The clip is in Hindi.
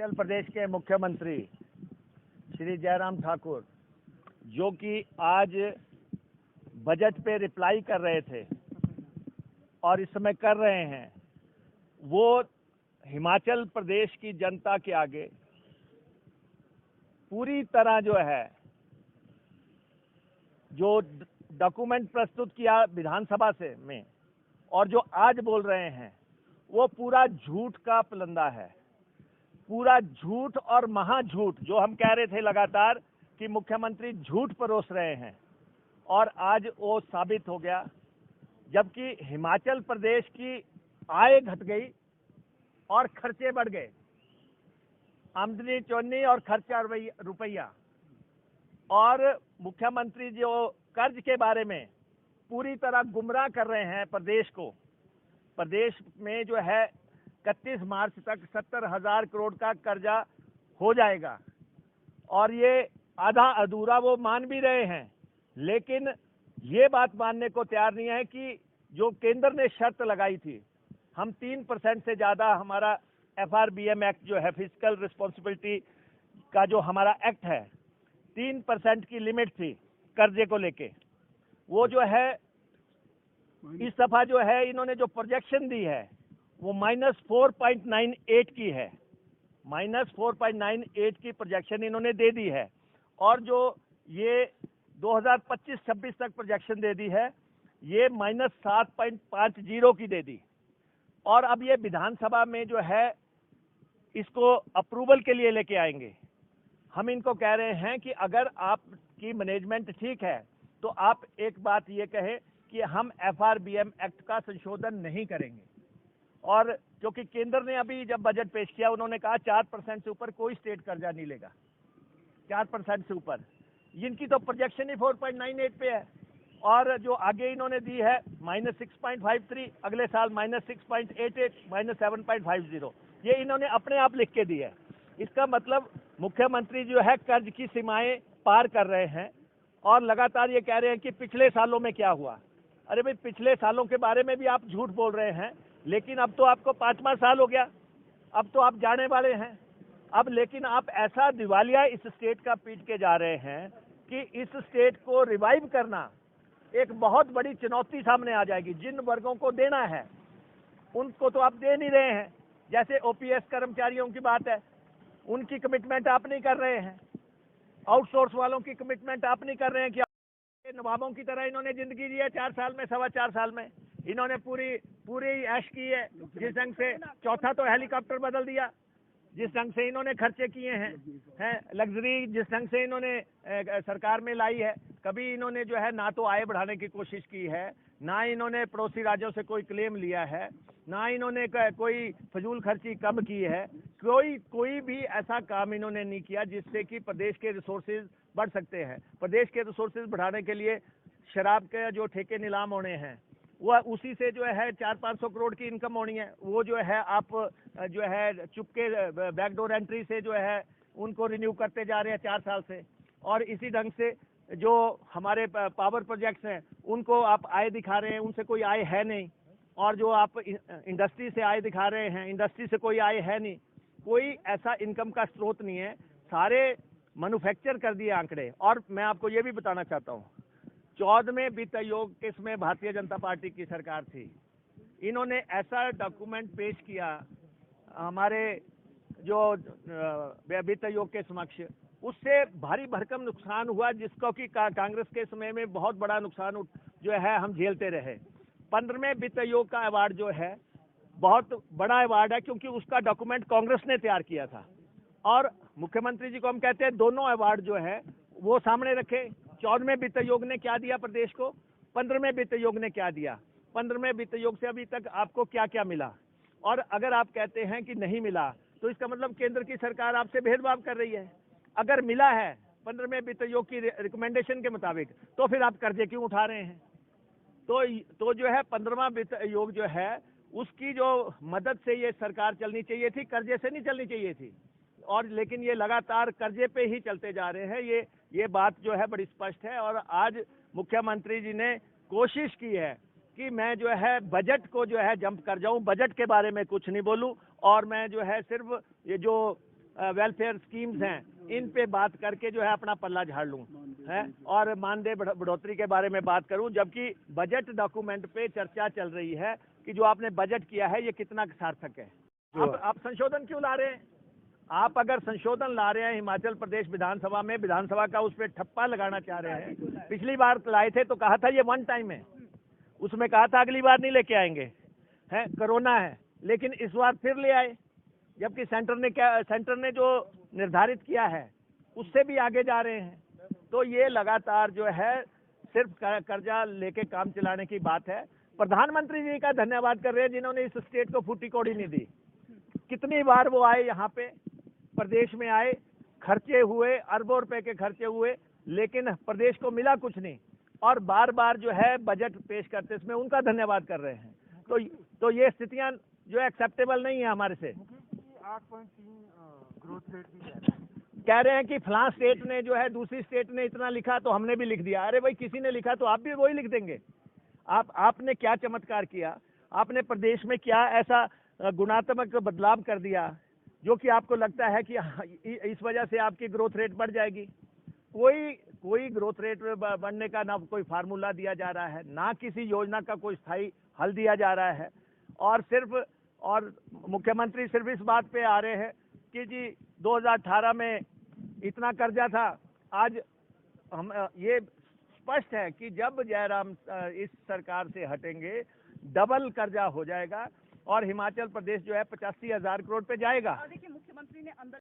हिमाचल प्रदेश के मुख्यमंत्री श्री जयराम ठाकुर, जो कि आज बजट पे रिप्लाई कर रहे थे और इस समय कर रहे हैं, वो हिमाचल प्रदेश की जनता के आगे पूरी तरह जो है जो डॉक्यूमेंट प्रस्तुत किया विधानसभा से में और जो आज बोल रहे हैं वो पूरा झूठ का पलंदा है, पूरा झूठ और महाझूठ। जो हम कह रहे थे लगातार कि मुख्यमंत्री झूठ परोस रहे हैं और आज वो साबित हो गया। जबकि हिमाचल प्रदेश की आय घट गई और खर्चे बढ़ गए, आमदनी चौनी और खर्चा रुपया। और मुख्यमंत्री जो कर्ज के बारे में पूरी तरह गुमराह कर रहे हैं प्रदेश को। प्रदेश में जो है 31 मार्च तक 70,000 करोड़ का कर्जा हो जाएगा और ये आधा अधूरा वो मान भी रहे हैं, लेकिन ये बात मानने को तैयार नहीं है कि जो केंद्र ने शर्त लगाई थी, हम 3% से ज़्यादा हमारा FRBM एक्ट जो है फिजिकल रिस्पॉन्सिबिलिटी का जो हमारा एक्ट है, 3% की लिमिट थी कर्जे को लेके। वो जो है इस दफा जो है इन्होंने जो प्रोजेक्शन दी है वो -4.98 की है, -4.98 की प्रोजेक्शन इन्होंने दे दी है। और जो ये 2025-26 तक प्रोजेक्शन दे दी है, ये -7.50 की दे दी। और अब ये विधानसभा में जो है इसको अप्रूवल के लिए लेके आएंगे। हम इनको कह रहे हैं कि अगर आपकी मैनेजमेंट ठीक है तो आप एक बात ये कहें कि हम FRBM एक्ट का संशोधन नहीं करेंगे। और क्योंकि केंद्र ने अभी जब बजट पेश किया, उन्होंने कहा 4% से ऊपर कोई स्टेट कर्जा नहीं लेगा, 4% से ऊपर। इनकी तो प्रोजेक्शन ही 4.98 पे है। और जो आगे इन्होंने दी है -6.53, अगले साल -6.88, -7.50, ये इन्होंने अपने आप लिख के दी है। इसका मतलब मुख्यमंत्री जो है कर्ज की सीमाएं पार कर रहे हैं और लगातार ये कह रहे हैं कि पिछले सालों में क्या हुआ। अरे भाई, पिछले सालों के बारे में भी आप झूठ बोल रहे हैं, लेकिन अब तो आपको 5वां साल हो गया, अब तो आप जाने वाले हैं। अब लेकिन आप ऐसा दिवालिया इस स्टेट का पीट के जा रहे हैं कि इस स्टेट को रिवाइव करना एक बहुत बड़ी चुनौती सामने आ जाएगी। जिन वर्गों को देना है उनको तो आप दे नहीं रहे हैं। जैसे OPS कर्मचारियों की बात है, उनकी कमिटमेंट आप नहीं कर रहे हैं। आउटसोर्स वालों की कमिटमेंट आप नहीं कर रहे हैं कि नवाबों की तरह इन्होंने जिंदगी दी है 4 साल में, 4.25 साल में इन्होंने पूरी ऐश की है। जिस ढंग से चौथा तो हेलीकॉप्टर बदल दिया, जिस ढंग से इन्होंने खर्चे किए हैं लग्जरी जिस ढंग से इन्होंने सरकार में लाई है, कभी इन्होंने जो है ना तो आय बढ़ाने की कोशिश की है, ना इन्होंने पड़ोसी राज्यों से कोई क्लेम लिया है, ना इन्होंने कोई फजूल खर्ची कम की है। कोई भी ऐसा काम इन्होंने नहीं किया जिससे कि प्रदेश के रिसोर्सेज बढ़ सकते हैं। प्रदेश के रिसोर्सेज बढ़ाने के लिए शराब के जो ठेके नीलाम होने हैं, वह उसी से जो है 400-500 करोड़ की इनकम होनी है। वो जो है आप जो है चुपके बैकडोर एंट्री से जो है उनको रिन्यू करते जा रहे हैं 4 साल से। और इसी ढंग से जो हमारे पावर प्रोजेक्ट्स हैं उनको आप आय दिखा रहे हैं, उनसे कोई आय है नहीं। और जो आप इंडस्ट्री से आय दिखा रहे हैं, इंडस्ट्री से कोई आय है नहीं, कोई ऐसा इनकम का स्रोत नहीं है। सारे मैन्युफैक्चर कर दिए आंकड़े। और मैं आपको ये भी बताना चाहता हूँ, 14वें वित्त आयोग के इसमें भारतीय जनता पार्टी की सरकार थी, इन्होंने ऐसा डॉक्यूमेंट पेश किया हमारे जो वित्त आयोग के समक्ष, उससे भारी भरकम नुकसान हुआ, जिसको कि कांग्रेस के समय में बहुत बड़ा नुकसान जो है हम झेलते रहे। 15वें वित्त आयोग का अवार्ड जो है बहुत बड़ा अवार्ड है, क्योंकि उसका डॉक्यूमेंट कांग्रेस ने तैयार किया था। और मुख्यमंत्री जी को हम कहते हैं दोनों अवार्ड जो है वो सामने रखे। 14वें वित्त आयोग ने क्या दिया प्रदेश को, 15वें वित्त आयोग ने क्या दिया, 15वें वित्त आयोग से अभी तक आपको क्या क्या मिला। और अगर आप कहते हैं कि नहीं मिला तो इसका मतलब केंद्र की सरकार आपसे भेदभाव कर रही है। अगर मिला है 15वें वित्त आयोग की रिकमेंडेशन के मुताबिक, तो फिर आप कर्जे क्यों उठा रहे हैं। तो जो है 15वां वित्त आयोग जो है उसकी जो मदद से ये सरकार चलनी चाहिए थी, कर्जे से नहीं चलनी चाहिए थी। और लेकिन ये लगातार कर्जे पे ही चलते जा रहे हैं। ये बात जो है बड़ी स्पष्ट है। और आज मुख्यमंत्री जी ने कोशिश की है कि मैं जो है बजट को जो है जंप कर जाऊं, बजट के बारे में कुछ नहीं बोलूं, और मैं जो है सिर्फ ये जो वेलफेयर स्कीम्स हैं, इन पे बात करके जो है अपना पल्ला झाड़ लूं है, और मानदेय बढ़ोतरी के बारे में बात करूं, जबकि बजट डॉक्यूमेंट पे चर्चा चल रही है कि जो आपने बजट किया है ये कितना सार्थक है। आप संशोधन क्यों ला रहे हैं? आप अगर संशोधन ला रहे हैं हिमाचल प्रदेश विधानसभा में, विधानसभा का उस पर ठप्पा लगाना चाह रहे हैं। पिछली बार लाए थे तो कहा था ये वन टाइम है, उसमें कहा था अगली बार नहीं लेके आएंगे, है कोरोना है, लेकिन इस बार फिर ले आए, जबकि सेंटर ने जो निर्धारित किया है उससे भी आगे जा रहे हैं। तो ये लगातार जो है सिर्फ कर्जा लेके काम चलाने की बात है। प्रधानमंत्री जी का धन्यवाद कर रहे हैं जिन्होंने इस स्टेट को फूटी कौड़ी नहीं दी। कितनी बार वो आए यहाँ पे, प्रदेश में आए, खर्चे हुए, अरबों रुपए के खर्चे हुए, लेकिन प्रदेश को मिला कुछ नहीं, और बार बार जो है बजट पेश करते इसमें उनका धन्यवाद कर रहे हैं। तो ये स्थितियां जो एक्सेप्टेबल नहीं है हमारे से। 8.3 ग्रोथ रेट भी कह रहे हैं कि फलां स्टेट ने जो है, दूसरी स्टेट ने इतना लिखा तो हमने भी लिख दिया। अरे भाई, किसी ने लिखा तो आप भी वही लिख देंगे। आपने क्या चमत्कार किया? आपने प्रदेश में क्या ऐसा गुणात्मक बदलाव कर दिया जो कि आपको लगता है कि इस वजह से आपकी ग्रोथ रेट बढ़ जाएगी? कोई ग्रोथ रेट बढ़ने का ना कोई फार्मूला दिया जा रहा है, ना किसी योजना का कोई स्थायी हल दिया जा रहा है, और मुख्यमंत्री सिर्फ इस बात पे आ रहे हैं कि जी 2018 में इतना कर्जा था। आज हम ये स्पष्ट है कि जब जयराम इस सरकार से हटेंगे डबल कर्जा हो जाएगा और हिमाचल प्रदेश जो है 85,000 करोड़ पे जाएगा। देखिए, मुख्यमंत्री ने अंदर